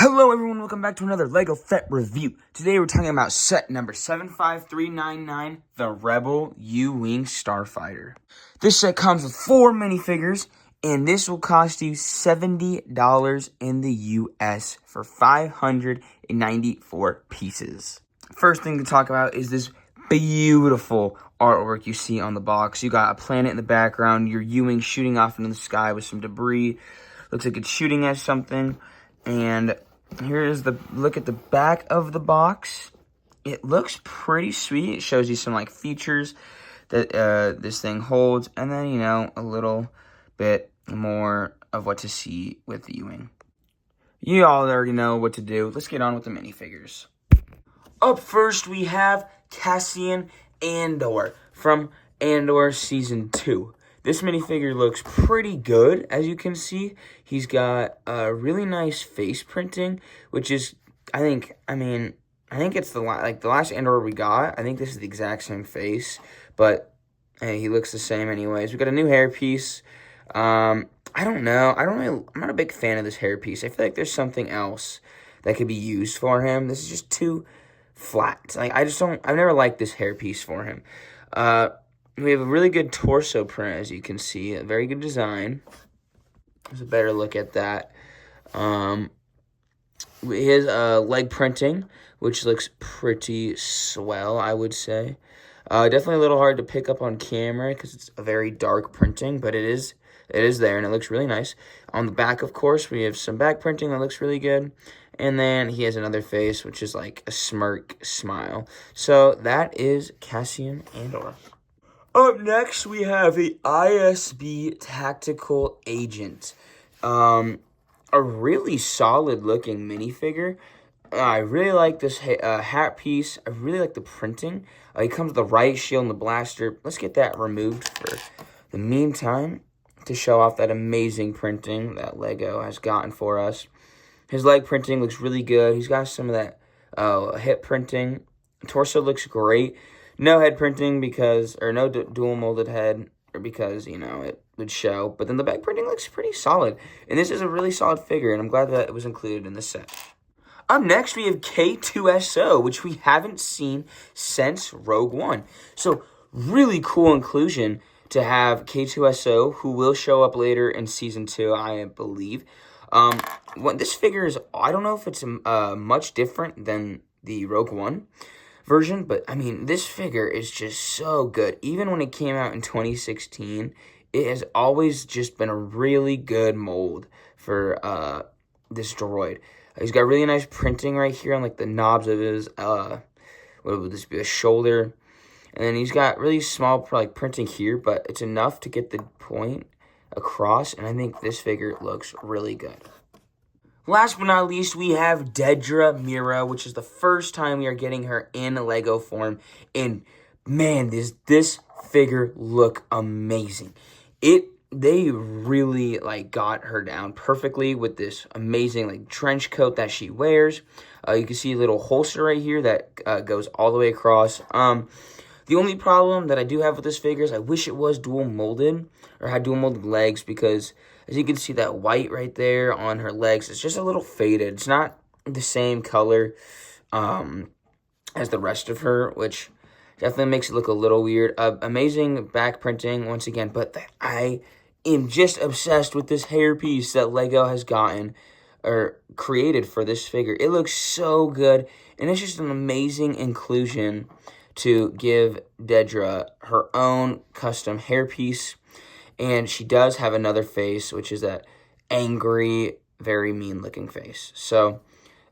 Hello everyone, welcome back to another Lego Fet review. Today we're talking about set number 75399, the Rebel U-Wing Starfighter. This set comes with 4 minifigures, and this will cost you $70 in the US for 594 pieces. First thing to talk about is this beautiful artwork you see on the box. You got a planet in the background, your U-Wing shooting off into the sky with some debris. Looks like it's shooting at something, and here is the look at the back of the box. It looks pretty sweet. It shows you some like features that this thing holds, and then a little bit more of what to see with the U-Wing. You all already know what to do. Let's get on with the minifigures. Up first, we have Cassian Andor from Andor Season 2. This minifigure looks pretty good, as you can see. He's got a really nice face printing, which is, I think it's the last Andor we got. I think this is the exact same face, but hey, he looks the same anyways. We got a new hairpiece. I don't know. I'm not a big fan of this hairpiece. I feel like there's something else that could be used for him. This is just too flat. I've never liked this hairpiece for him. We have a really good torso print, as you can see. A very good design. There's a better look at that. His leg printing, which looks pretty swell, I would say. Definitely a little hard to pick up on camera because it's a very dark printing, but it is there, and it looks really nice. On the back, of course, we have some back printing that looks really good. And then he has another face, which is like a smirk smile. So that is Cassian Andor. Up next, we have the ISB Tactical Agent. A really solid-looking minifigure. I really like this hat piece. I really like the printing. He comes with the riot shield and the blaster. Let's get that removed for the meantime to show off that amazing printing that Lego has gotten for us. His leg printing looks really good. He's got some of that hip printing. Torso looks great. No head printing no dual molded head, because, it would show. But then the back printing looks pretty solid. And this is a really solid figure, and I'm glad that it was included in the set. Up next, we have K2SO, which we haven't seen since Rogue One. So, really cool inclusion to have K2SO, who will show up later in Season 2, I believe. This figure is, I don't know if it's much different than the Rogue One version, but this figure is just so good. Even when it came out in 2016, it has always just been a really good mold for this droid. He's got really nice printing right here on like the knobs of his what would this be, a shoulder, and then he's got really small printing here, but it's enough to get the point across, and I think this figure looks really good. Last but not least, we have Dedra Meero, which is the first time we are getting her in Lego form. And man, this figure look amazing. They really got her down perfectly with this amazing trench coat that she wears. You can see a little holster right here that goes all the way across. The only problem that I do have with this figure is I wish it was dual molded or had dual molded legs, because as you can see, that white right there on her legs is just a little faded. It's not the same color as the rest of her, which definitely makes it look a little weird. Amazing back printing once again, but I am just obsessed with this hairpiece that Lego has gotten or created for this figure. It looks so good, and it's just an amazing inclusion to give Dedra her own custom hairpiece. And she does have another face, which is that angry, very mean-looking face. So,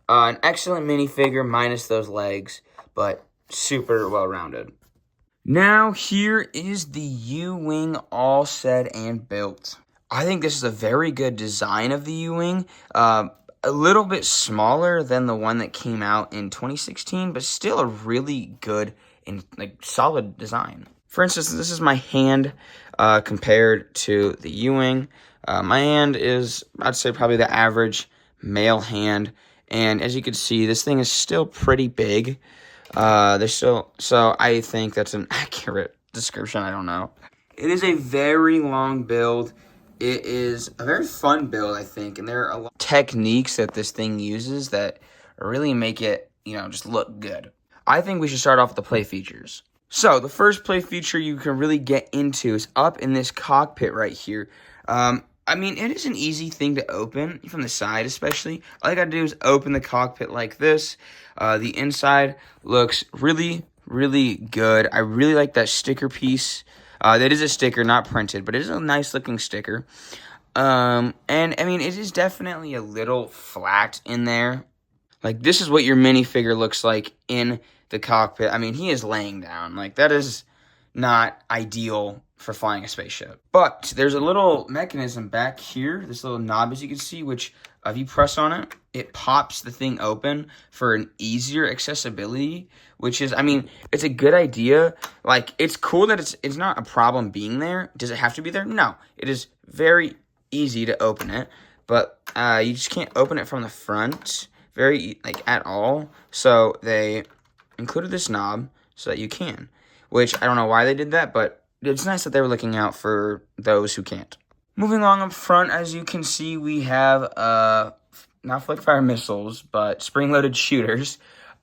an excellent minifigure minus those legs, but super well-rounded. Now, here is the U-Wing all said and built. I think this is a very good design of the U-Wing. A little bit smaller than the one that came out in 2016, but still a really good and solid design. For instance, this is my hand compared to the U-Wing. My hand is, I'd say, probably the average male hand. And as you can see, this thing is still pretty big. So I think that's an accurate description. I don't know. It is a very long build. It is a very fun build, I think, and there are a lot of techniques that this thing uses that really make it, just look good. I think we should start off with the play features. So, the first play feature you can really get into is up in this cockpit right here. It is an easy thing to open, from the side especially. All I gotta do is open the cockpit like this. The inside looks really, really good. I really like that sticker piece. That is a sticker, not printed, but it is a nice looking sticker. It is definitely a little flat in there. Like, this is what your minifigure looks like in the cockpit. He is laying down. Like, that is not ideal for flying a spaceship. But there's a little mechanism back here, this little knob, as you can see, which if you press on it, it pops the thing open for an easier accessibility, which is, it's a good idea. Like, it's cool that it's not a problem being there. Does it have to be there? No. It is very easy to open it, but you just can't open it from the front at all. So they included this knob so that you can, which I don't know why they did that, but it's nice that they were looking out for those who can't. Moving along up front, as you can see, we have not flick fire missiles, but spring-loaded shooters.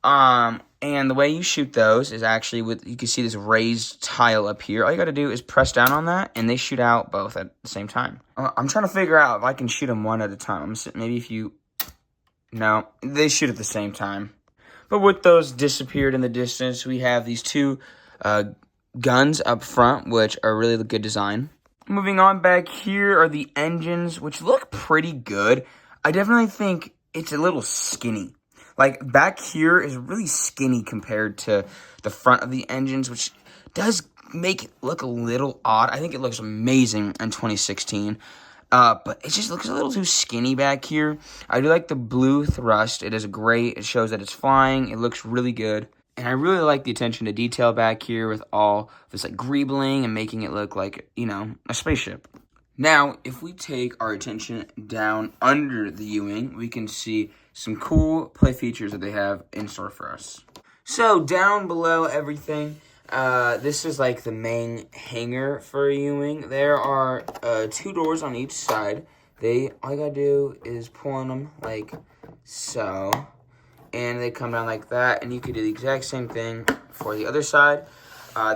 And the way you shoot those is actually you can see this raised tile up here. All you got to do is press down on that, and they shoot out both at the same time. I'm trying to figure out if I can shoot them one at a time. Maybe if you... No, they shoot at the same time. But with those disappeared in the distance, we have these two guns up front, which are really good design. Moving on, back here are the engines, which look pretty good. I definitely think it's a little skinny. Like, back here is really skinny compared to the front of the engines, which does make it look a little odd. I think it looks amazing in 2016. But it just looks a little too skinny back here. I do like the blue thrust. It is great. It shows that it's flying. It looks really good. And I really like the attention to detail back here with all this greebling and making it look like, a spaceship. Now, if we take our attention down under the U-wing, we can see some cool play features that they have in store for us. So, down below everything, this is like the main hangar for a U-wing. There are 2 doors on each side. All you gotta do is pull on them like so. And they come down like that, and you could do the exact same thing for the other side.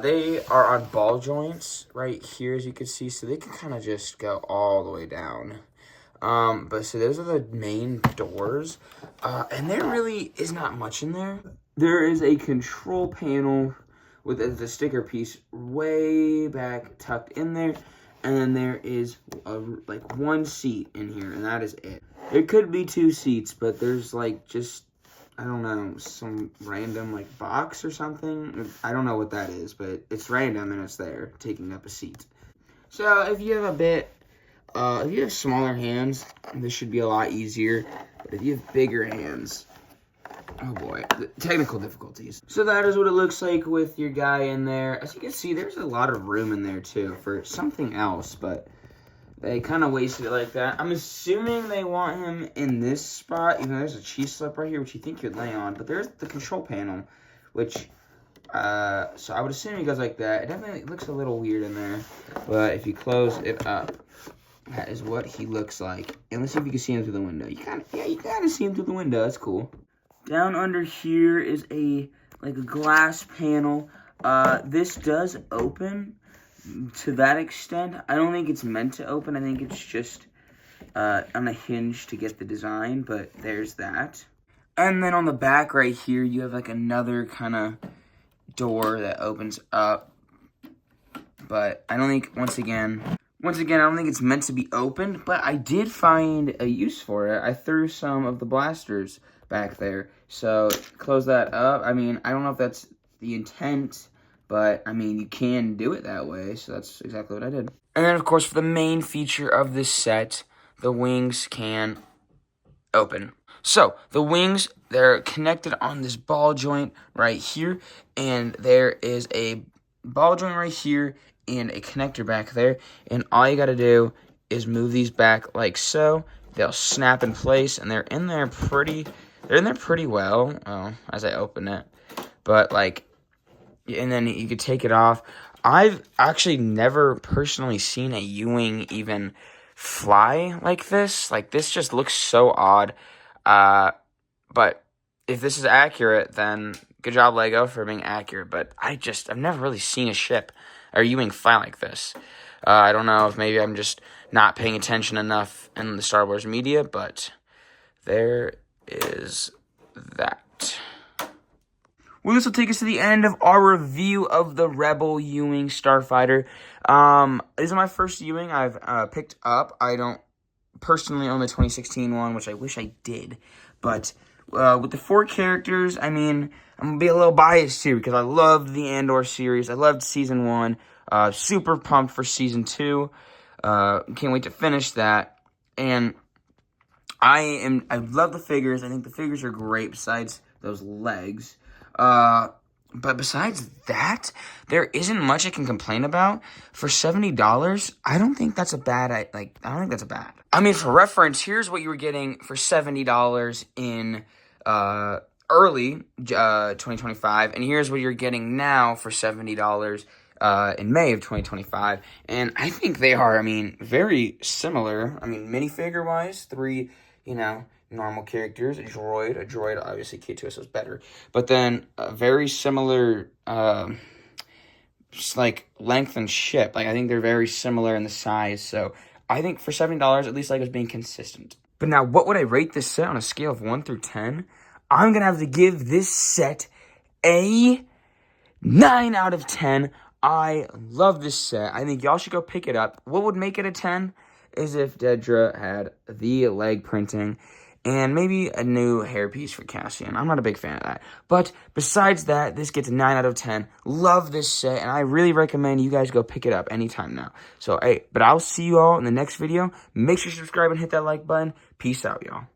They are on ball joints right here, as you can see, so they can kind of just go all the way down. But so those are the main doors, and there really is not much in there. There is a control panel with the sticker piece way back tucked in there, and then there is one seat in here, and that is it. There could be 2 seats, but there's just, I don't know, some random box or something. I don't know what that is, but it's random and it's there, taking up a seat. So if you have if you have smaller hands, this should be a lot easier. But if you have bigger hands, oh boy, the technical difficulties. So that is what it looks like with your guy in there. As you can see, there's a lot of room in there too for something else, but they kind of wasted it like that. I'm assuming they want him in this spot. There's a cheese slip right here, which you think you'd lay on. But there's the control panel, which, so I would assume he goes like that. It definitely looks a little weird in there. But if you close it up, that is what he looks like. And let's see if you can see him through the window. You kind of see him through the window. That's cool. Down under here is a glass panel. This does open to that extent. I don't think it's meant to open. I think it's just on a hinge to get the design, but there's that. And then on the back right here, you have another kind of door that opens up. But I don't think, once again, I don't think it's meant to be opened, but I did find a use for it. I threw some of the blasters back there. So close that up. I don't know if that's the intent, but, you can do it that way, so that's exactly what I did. And then, of course, for the main feature of this set, the wings can open. So, the wings, they're connected on this ball joint right here, and there is a ball joint right here and a connector back there, and all you gotta do is move these back like so. They'll snap in place, and they're in there pretty well, as I open it, but, and then you could take it off. I've actually never personally seen a U-wing even fly like this. Like, this just looks so odd. But if this is accurate, then good job, Lego, for being accurate. But I've never really seen a ship or U-wing fly like this. I don't know if maybe I'm just not paying attention enough in the Star Wars media, but there is that. Well, this will take us to the end of our review of the Rebel U-wing Starfighter. This is my first U-wing I've picked up. I don't personally own the 2016 one, which I wish I did. But with the 4 characters, I mean, I'm going to be a little biased here because I loved the Andor series. I loved Season 1. Super pumped for Season 2. Can't wait to finish that. And I love the figures. I think the figures are great besides those legs. But besides that, there isn't much I can complain about. For $70, I don't think that's a bad, I don't think that's a bad. I mean, for reference, here's what you were getting for $70 in, early, 2025, and here's what you're getting now for $70, in May of 2025, and I think they are, I mean, very similar. I mean, minifigure-wise, 3, normal characters, a droid, obviously K2SO is better, but then a very similar, just like length and ship. Like, I think they're very similar in the size, so I think for $70, at least Lego's being consistent. But now, what would I rate this set on a scale of 1 through 10? I'm gonna have to give this set a 9 out of 10. I love this set. I think y'all should go pick it up. What would make it a 10 is if Dedra had the leg printing and maybe a new hairpiece for Cassian. I'm not a big fan of that. But besides that, this gets a 9 out of 10. Love this set, and I really recommend you guys go pick it up anytime now. So, hey, but I'll see you all in the next video. Make sure you subscribe and hit that like button. Peace out, y'all.